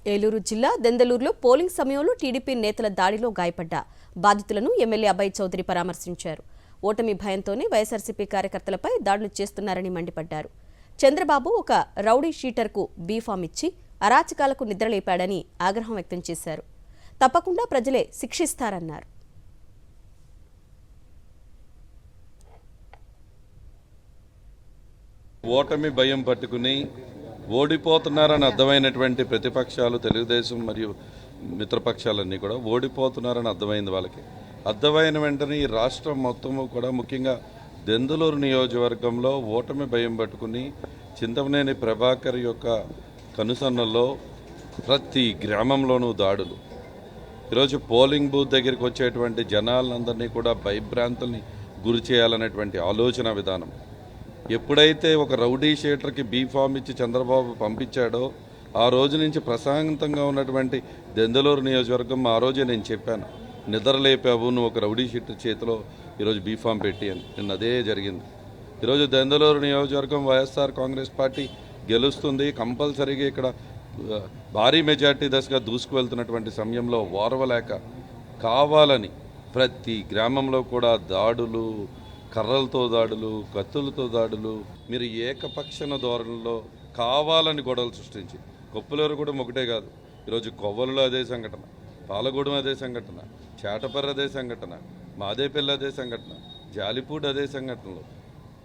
ఏలూరు జిల్లా దెందలూరులో పోలింగ్ సమయంలో టీడీపీ నేతల దాడిలో గాయపడ్డ బాధితులను ఎమ్మెల్యే అభయ్ చౌదరి పరామర్శించారు. ఓటమి భయంతోనే వైఎస్ఆర్సీపీ కార్యకర్తలపై దాడులు చేస్తున్నారని మండిపడ్డారు. చంద్రబాబు ఒక రౌడీ షీటర్కు బీఫామ్ ఇచ్చి అరాచకాలకు నిద్రలేపాడని ఆగ్రహం వ్యక్తం చేశారు. తప్పకుండా ప్రజలే శిక్షిస్తారన్నారు. ఓటమి భయం పట్టుకుని ఓడిపోతున్నారని అర్థమైనటువంటి ప్రతిపక్షాలు తెలుగుదేశం మరియు మిత్రపక్షాలన్నీ కూడా ఓడిపోతున్నారని అర్థమైంది. వాళ్ళకి అర్థమైన వెంటనే ఈ రాష్ట్రం మొత్తము కూడా ముఖ్యంగా దెందులూరు నియోజకవర్గంలో ఓటమి భయం పట్టుకుని చింతమనేని ప్రభాకర్ యొక్క కనుసన్నల్లో ప్రతి గ్రామంలోనూ దాడులు. ఈరోజు పోలింగ్ బూత్ దగ్గరికి వచ్చేటువంటి జనాలందరినీ కూడా భయభ్రాంతుల్ని గురి చేయాలనేటువంటి ఆలోచన విధానం. ఎప్పుడైతే ఒక రౌడీ షీటర్కి బీఫామ్ ఇచ్చి చంద్రబాబు పంపించాడో ఆ రోజు నుంచి ప్రశాంతంగా ఉన్నటువంటి దెందులూరు నియోజకవర్గం ఆ రోజే నేను చెప్పాను, నిద్రలేపావు నువ్వు ఒక రౌడీ షీటర్ చేతిలో ఈరోజు బీఫామ్ పెట్టి అని. నిన్న అదే జరిగింది. ఈరోజు దెందులూరు నియోజకవర్గం వైఎస్ఆర్ కాంగ్రెస్ పార్టీ గెలుస్తుంది. కంపల్సరీగా ఇక్కడ భారీ మెజార్టీ దశగా దూసుకువెళ్తున్నటువంటి సమయంలో ఓర్వలేక కావాలని ప్రతి గ్రామంలో కూడా దాడులు, కర్రలతో దాడులు, కత్తులతో దాడులు, మీరు ఏకపక్షణ ధోరణిలో కావాలని గొడవలు సృష్టించి కొప్పులేరు కూడా ఒకటే కాదు. ఈరోజు కొవ్వలులో అదే సంఘటన, పాలగూడెం అదే సంఘటన, చేటపర్ర అదే సంఘటన, మాదేపల్లి అదే సంఘటన, జాలిపూడి అదే సంఘటనలో,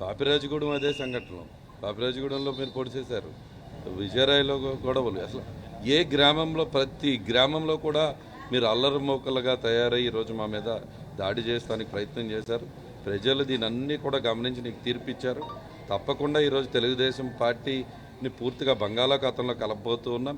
పాపిరాజగూడెం అదే సంఘటనలో. పాపిరాజగూడెంలో మీరు పొడిచేశారు, విజయరాయలో గొడవలు. అసలు ఏ గ్రామంలో ప్రతి గ్రామంలో కూడా మీరు అల్లరి మోకలుగా తయారై ఈరోజు మా మీద దాడి చేస్తానికి ప్రయత్నం చేశారు. ప్రజలు దీనన్నీ కూడా గమనించి నీకు తీర్పిచ్చారు. తప్పకుండా ఈరోజు తెలుగుదేశం పార్టీని పూర్తిగా బంగాళాఖాతంలో కలపబోతూ ఉన్నాం.